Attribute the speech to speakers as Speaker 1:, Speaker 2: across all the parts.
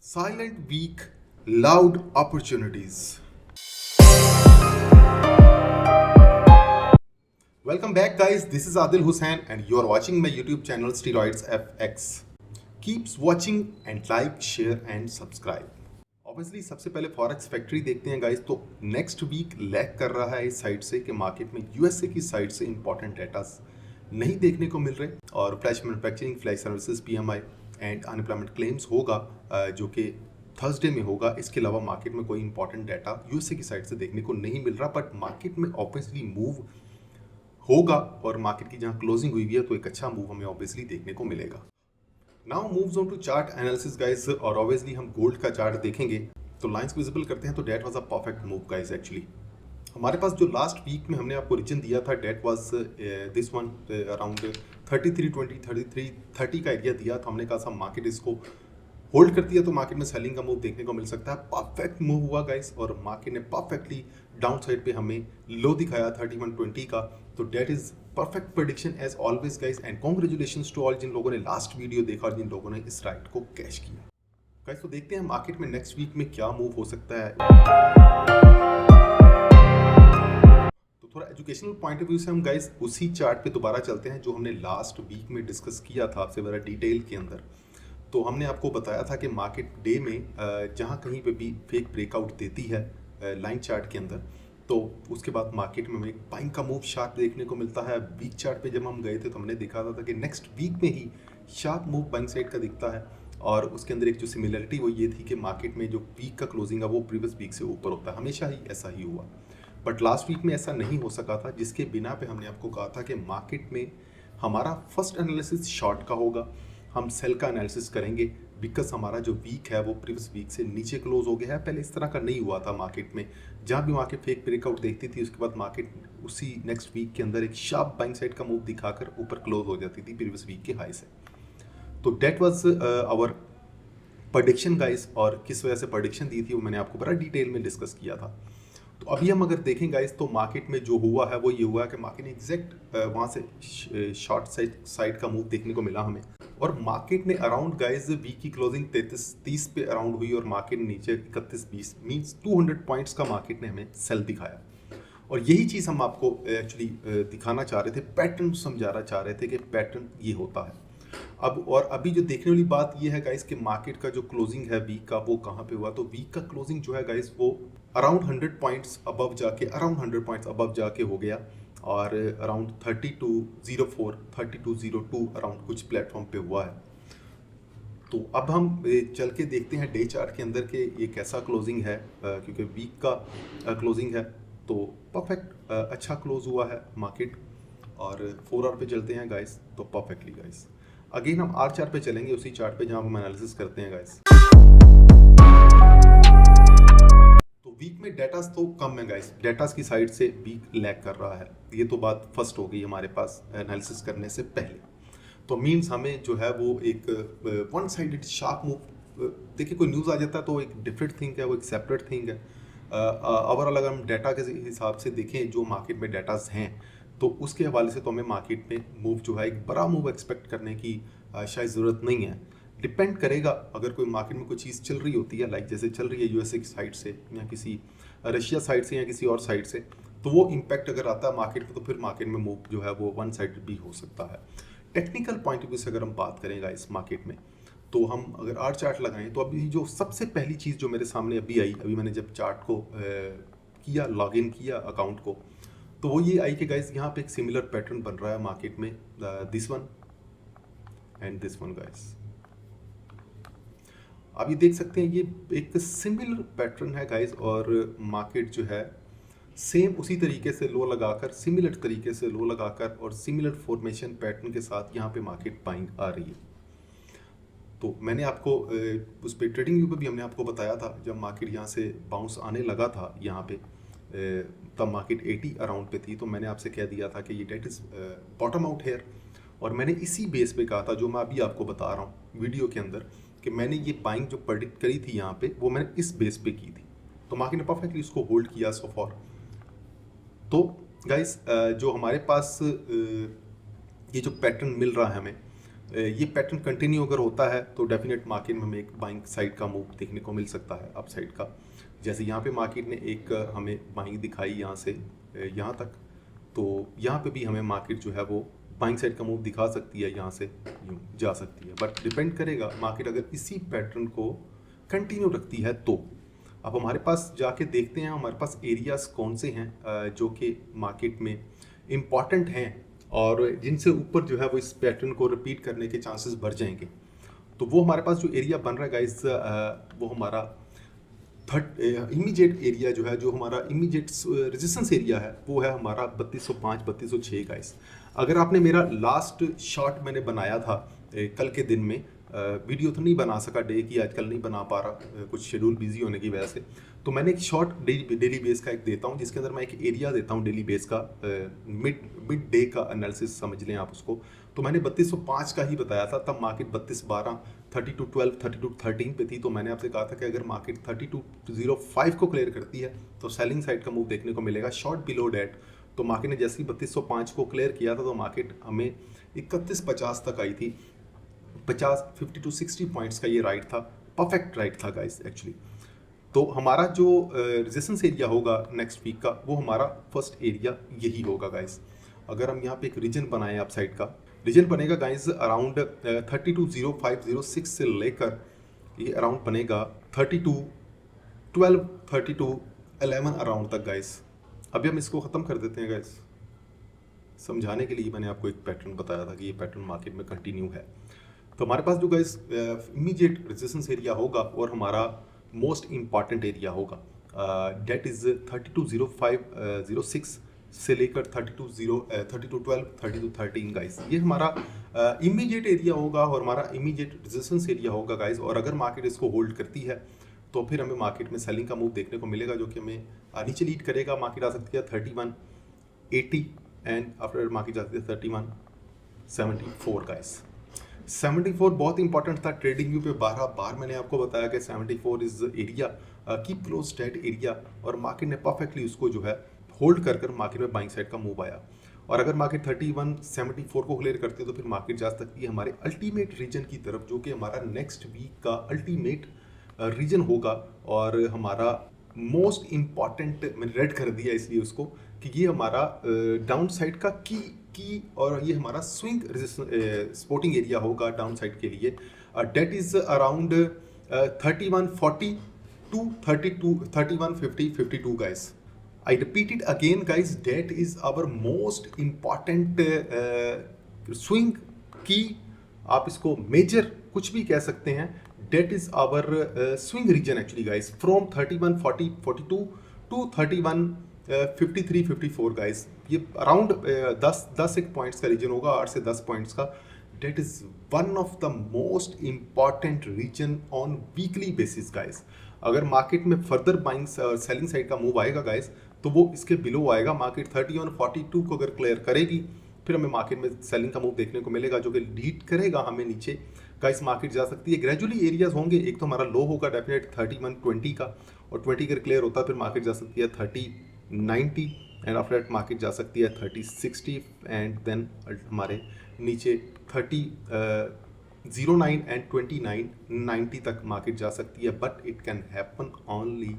Speaker 1: Silent week, loud opportunities. Welcome back, guys. This is Adil Hussain, and you are watching my YouTube channel Steroids FX. Keeps watching and like, share and subscribe. Obviously सबसे पहले forex factory देखते हैं guys. तो next week lag कर रहा है इस side से कि मार्केट में यूएसए की साइड से इंपॉर्टेंट डेटास नहीं देखने को मिल रहे और flash manufacturing, flash services, PMI and unemployment claims होगा जो कि थर्सडे में होगा। इसके अलावा मार्केट में कोई इंपॉर्टेंट डाटा यूएसए की साइड से देखने को नहीं मिल रहा, बट मार्केट में ऑब्वियसली मूव होगा और मार्केट की जहाँ क्लोजिंग हुई है तो एक अच्छा मूव हमें ऑब्वियसली देखने को मिलेगा। Now moves on to chart analysis guys, और ऑब्वियसली हम गोल्ड का चार्ट देखेंगे तो लाइंस विजिबल करते हैं। तो that was a perfect move guys. Actually हमारे पास जो लास्ट वीक में हमने आपको रीजन दिया था, that was this one around 3320 3330 का एरिया दिया था। हमने कहा था मार्केट इसको होल्ड कर दिया तो मार्केट में सेलिंग का मूव देखने को मिल सकता है। परफेक्ट मूव हुआ गाइस और मार्केट ने परफेक्टली डाउन साइड पे हमें लो दिखाया 3120 का। तो that is perfect prediction as always guys, and congratulations to all जिन लोगों ने लास्ट वीडियो देखा और जिन लोगों ने इस राइट को कैश किया गाइस। तो देखते हैं मार्केट में नेक्स्ट वीक में क्या मूव हो सकता है। तो थोड़ा एजुकेशनल पॉइंट ऑफ व्यू से हम गाइस उसी चार्ट पे दोबारा चलते हैं जो हमने लास्ट वीक में डिस्कस किया था आपसे बड़ा डिटेल के अंदर। तो हमने आपको बताया था कि मार्केट डे में जहाँ कहीं पे भी फेक ब्रेकआउट देती है लाइन चार्ट के अंदर, तो उसके बाद मार्केट में हमें एक बाइंग का मूव शार्प देखने को मिलता है। वीक चार्ट पे जब हम गए थे तो हमने देखा था कि नेक्स्ट वीक में ही शार्प मूव बाइंग साइड का दिखता है, और उसके अंदर एक जो सिमिलरिटी वो ये थी कि मार्केट में जो वीक का क्लोजिंग है वो प्रीवियस वीक से ऊपर होता है। हमेशा ही ऐसा ही हुआ, बट लास्ट वीक में ऐसा नहीं हो सका था, जिसके बिना पे हमने आपको कहा था कि मार्केट में हमारा फर्स्ट एनालिसिस शॉर्ट का होगा। हम सेल का एनालिसिस करेंगे बिकॉज हमारा जो वीक है वो प्रीवियस वीक से नीचे क्लोज हो गया है। पहले इस तरह का नहीं हुआ था मार्केट में, जहाँ भी मार्केट फेक ब्रेकआउट देखती थी उसके बाद मार्केट उसी नेक्स्ट वीक के अंदर एक शार्प बाइंग साइड का मूव दिखाकर ऊपर क्लोज हो जाती थी प्रीवियस वीक के हाई से। तो that was our prediction guys, और किस वजह से प्रेडिक्शन दी थी वो मैंने आपको बड़ा डिटेल में डिस्कस किया था। तो अभी हम अगर देखें गाइस तो मार्केट में जो हुआ है वो ये हुआ कि मार्केट ने एग्जैक्ट वहाँ से शॉर्ट साइड का मूव देखने को मिला हमें, और मार्केट ने अराउंड गाइस वीक की क्लोजिंग 3330 पे अराउंड हुई और मार्केट नीचे 3120 मींस 200 पॉइंट्स का मार्केट ने हमें सेल दिखाया। और यही चीज़ हम आपको एक्चुअली दिखाना चाह रहे थे, पैटर्न समझाना चाह रहे थे कि पैटर्न ये होता है। अब और अभी जो देखने वाली बात ये है गाइस कि मार्केट का जो क्लोजिंग है वीक का वो कहाँ पे हुआ। तो वीक का क्लोजिंग जो है गाइस वो अराउंड 100 पॉइंट्स अबव जाके हो गया, और अराउंड 3204 3202 अराउंड कुछ प्लेटफॉर्म पे हुआ है। तो अब हम चल के देखते हैं डे चार्ट के अंदर के ये कैसा क्लोजिंग है, क्योंकि वीक का क्लोजिंग है तो परफेक्ट अच्छा क्लोज हुआ है मार्केट। और 4 आवर पे चलते हैं गाइस तो परफेक्टली गाइस। अगेन हम आर चार्ट पे चलेंगे, उसी चार्ट पे जहाँ हम एनालिसिस करते हैं गाइस। तो वीक में डेटास तो कम है गाइस, डेटास की साइड से वीक लैग कर रहा है। ये तो बात फर्स्ट हो गई हमारे पास एनालिसिस करने से पहले। तो मीन्स हमें जो है वो एक वन साइडेड शार्प मूव, देखिए कोई न्यूज़ आ जाता है तो एक डिफरेंट थिंग है, वो एक सेपरेट थिंग है। ओवरऑल अगर हम डाटा के हिसाब से देखें जो मार्केट में डाटाज हैं तो उसके हवाले से तो हमें मार्केट में मूव जो है एक बड़ा मूव एक्सपेक्ट करने की शायद ज़रूरत नहीं है। डिपेंड करेगा अगर कोई मार्केट में कोई चीज़ चल रही होती है, लाइक जैसे चल रही है यूएसए की साइड से या किसी रशिया साइड से या किसी और साइड से, तो वो इम्पैक्ट अगर आता है मार्केट में तो फिर मार्केट में मूव जो है वो वन साइड भी हो सकता है। टेक्निकल पॉइंट ऑफ व्यू से अगर हम बात करेंगे इस मार्केट में, तो हम अगर आर चार्ट लगाएं तो अभी जो सबसे पहली चीज़ जो मेरे सामने अभी आई, अभी मैंने जब चार्ट को किया, लॉग इन किया अकाउंट को, तो वो ये आई कि गाइस यहाँ पे एक सिमिलर पैटर्न बन रहा है मार्केट में, this one and this one guys. आप ये देख सकते हैं ये एक सिमिलर पैटर्न है गाइस, और मार्केट जो है सेम उसी तरीके से लो लगाकर, सिमिलर तरीके से लो लगाकर और सिमिलर फॉर्मेशन पैटर्न के साथ यहाँ पे मार्केट बाइंग आ रही है। तो मैंने आपको उस पर ट्रेडिंग व्यू पे भी हमने आपको बताया था, जब मार्केट यहाँ से बाउंस आने लगा था यहाँ पे तब मार्केट 80 अराउंड पे थी, तो मैंने आपसे कह दिया था कि ये that is bottom out here, और मैंने इसी बेस पे कहा था जो मैं अभी आपको बता रहा हूँ वीडियो के अंदर कि मैंने ये बाइंग जो प्रेडिक्ट करी थी यहाँ पे वो मैंने इस बेस पे की थी। तो मार्केट ने परफेक्टली उसको होल्ड किया सो फॉर। तो गाइस जो हमारे पास ये जो पैटर्न मिल रहा है हमें ये पैटर्न कंटिन्यू अगर होता है तो डेफिनेट मार्केट में हमें एक बाइंग साइड का मूव देखने को मिल सकता है, अप साइड का। जैसे यहाँ पे मार्केट ने एक हमें बाइंग दिखाई यहाँ से यहाँ तक, तो यहाँ पे भी हमें मार्केट जो है वो बाइंग साइड का मूव दिखा सकती है, यहाँ से यूँ जा सकती है। बट डिपेंड करेगा मार्केट अगर इसी पैटर्न को कंटिन्यू रखती है तो। अब हमारे पास जाके देखते हैं हमारे पास एरियाज कौन से हैं जो कि मार्केट में इम्पॉर्टेंट हैं और जिनसे ऊपर जो है वो इस पैटर्न को रिपीट करने के चांसेस बढ़ जाएंगे। तो वो हमारे पास जो एरिया बन रहा है गाइस, वो हमारा इमीडिएट एरिया जो है, जो हमारा इमीडिएट रेजिस्टेंस एरिया है, वो है हमारा 3205 3206 गाइस। अगर आपने मेरा लास्ट शॉट मैंने बनाया था कल के दिन में, वीडियो तो नहीं बना सका डे की, आजकल नहीं बना पा रहा कुछ शेड्यूल बिजी होने की वजह से, तो मैंने एक शॉर्ट डेली बेस का एक देता हूँ जिसके अंदर मैं एक एरिया देता हूँ डेली बेस का, मिड डे का एनालिसिस समझ लें आप उसको। तो मैंने 3205 का ही बताया था, तब मार्केट 3212 3212 3213 पे थी। तो मैंने आपसे कहा था कि अगर मार्केट 3205 को क्लियर करती है तो सेलिंग साइड का मूव देखने को मिलेगा शॉर्ट बिलो डेट। तो मार्केट ने जैसे ही 3205 को क्लियर किया था तो मार्केट हमें 3150 तक आई थी। 50 टू 60 पॉइंट्स का ये राइट था, परफेक्ट राइट था गाइस एक्चुअली। तो हमारा जो रेजिस्टेंस एरिया होगा नेक्स्ट वीक का, वो हमारा फर्स्ट एरिया यही होगा गाइस। अगर हम यहाँ पे एक रीजन बनाएं अप साइड का, रीजन बनेगा गाइस अराउंड 320506 से लेकर ये अराउंड बनेगा 3212 3211 अराउंड तक गाइस। अभी हम इसको ख़त्म कर देते हैं गाइस, समझाने के लिए मैंने आपको एक पैटर्न बताया था कि ये पैटर्न मार्केट में कंटिन्यू है। तो हमारे पास जो गाइस इमीडिएट रेजिस्टेंस एरिया होगा और हमारा मोस्ट इम्पॉर्टेंट एरिया होगा, डेट इज़ 320506 से लेकर 3212 3213 गाइस। ये हमारा इमीडिएट एरिया होगा और हमारा इमीडिएट रेजिस्टेंस एरिया होगा गाइस। और अगर मार्केट इसको होल्ड करती है तो फिर हमें मार्केट में सेलिंग का मूव देखने को मिलेगा, जो कि हमें नीचे लीड करेगा। मार्केट आ सकती है 3180 एंड आफ्टर मार्केट जाती है 3174 गाइस। 74 बहुत इंपॉर्टेंट था ट्रेडिंग व्यू पे, 12 बार मैंने आपको बताया कि 74 is area, keep close that area, और मार्केट ने परफेक्टली उसको जो है होल्ड कर मार्केट में बाइंग साइड का मूव आया। और अगर मार्केट 3174 को क्लियर करती है तो फिर मार्केट जा सकती है हमारे अल्टीमेट रीजन की तरफ, जो कि हमारा नेक्स्ट वीक का अल्टीमेट रीजन होगा। और हमारा मोस्ट इम्पॉर्टेंट मैंने रेड कर दिया इसलिए उसको कि ये हमारा डाउन साइड का की और ये हमारा स्विंग सपोर्टिंग एरिया होगा डाउन साइड के लिए। That is around 3140 to 3150 52 guys. I repeat it again guys, that is our most important swing की, आप इसको मेजर कुछ भी कह सकते हैं। that is our swing region actually guys, from 3140 42 to 3153 54 guys। ये अराउंड 10 एक पॉइंट्स का रीजन होगा, 8 से 10 पॉइंट्स का। that is one of the most important region on weekly basis guys। अगर मार्केट में फर्दर बाइंग सेलिंग साइड का move आएगा गाइस तो वो इसके बिलो आएगा। मार्केट 3142 को अगर क्लियर करेगी फिर हमें मार्केट में सेलिंग का मूव देखने को मिलेगा, जो कि लीड करेगा हमें नीचे गाइस। मार्केट जा सकती है, ग्रेजुअली एरियाज होंगे। एक तो हमारा लो होगा डेफिनेट 3120 का, और 20 अगर क्लियर होता है फिर मार्केट जा सकती है 3090 एंड आफ्टर दैट मार्केट जा सकती है 3060 एंड देन हमारे नीचे 3009 एंड 2990 तक मार्केट जा सकती है। But it can happen only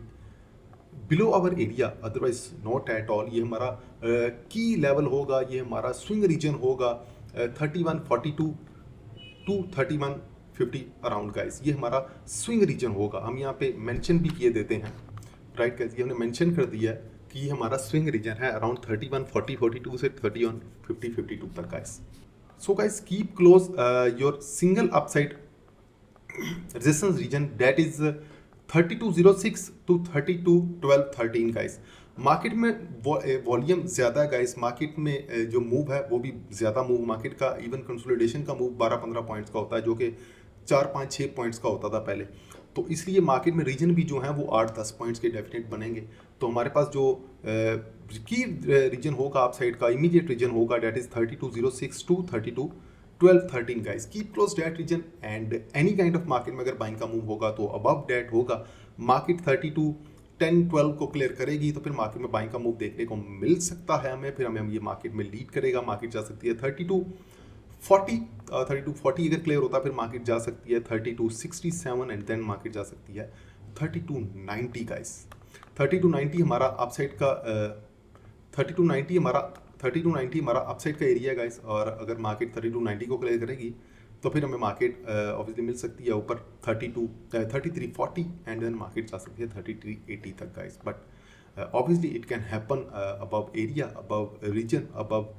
Speaker 1: below our area, otherwise not at all. ये हमारा की लेवल होगा, ये हमारा स्विंग रीजन होगा 3142 टू 3150 अराउंड गाइस। ये हमारा स्विंग रीजन होगा। हम यहाँ पे मेंशन भी किए देते हैं, राइट गाइस, ये हमने मेंशन कर दिया है कि ये हमारा स्विंग रीजन है अराउंड 3140 42 से 3150 52 तक guys. So guys keep close your single upside resistance region, that is 3206 to 321213 guys. Market में वॉल्यूम ज़्यादा है गाइस, मार्केट में जो मूव है वो भी ज़्यादा मूव, मार्केट का इवन कंसोलिडेशन का मूव 12-15 पॉइंट्स का होता है, जो कि 4-5-6 पॉइंट्स का होता था पहले। तो इसलिए मार्केट में रीजन भी जो है वो 8-10 पॉइंट्स के डेफिनेट बनेंगे। तो हमारे पास जो की रीजन होगा आप साइड का इमीडिएट रीजन होगा, that is 3206 to 321213 guys. Keep close that region and any kind of market में अगर बाइंग का मूव होगा तो अबव डेट होगा। मार्केट 3210-12 को क्लियर करेगी तो फिर मार्केट में बाइंग का मूव देखने को मिल सकता है हमें, फिर हमें ये मार्केट में लीड करेगा। मार्केट जा सकती है 40 32-40 अगर क्लियर होता फिर मार्केट जा सकती है 32-67 एंड देन मार्केट जा सकती है 32-90 गाइस। 32-90 हमारा अपसाइड का 32-90 हमारा 32-90 हमारा अपसाइड का एरिया है गाइस, और अगर मार्केट 32-90 को क्लियर करेगी तो फिर हमें मार्केट ऑब्वियसली मिल सकती है ऊपर 33-40 एंड देन मार्केट जा सकती है 33-80 तक guys. But obviously it can happen above area, above region, above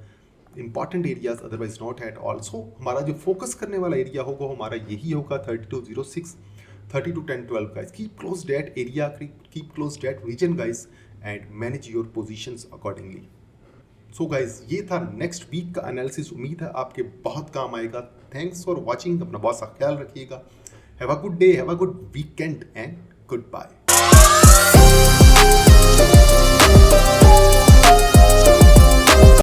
Speaker 1: important areas, otherwise not at all. So हमारा जो फोकस करने वाला एरिया होगा हमारा यही होगा 3206, 32-10-12 guys. Keep close that area, keep close that region guys and manage your positions accordingly. So guys ये था नेक्स्ट वीक का एनालिसिस, उम्मीद है आपके बहुत काम आएगा। थैंक्स फॉर वॉचिंग, अपना बहुत सा ख्याल रखिएगा। Have a good day, have a good weekend and good bye.